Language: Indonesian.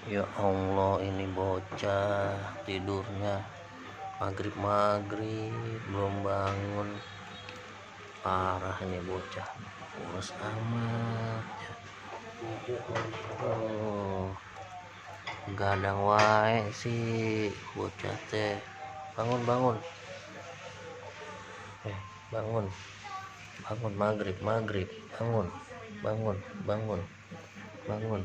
Ya Allah, ini bocah tidurnya maghrib belum bangun. Parah ini bocah, kurus amat ya. Oh, gadang wae sih bocah teh. Bangun bangun, bangun bangun, maghrib bangun bangun bangun bangun.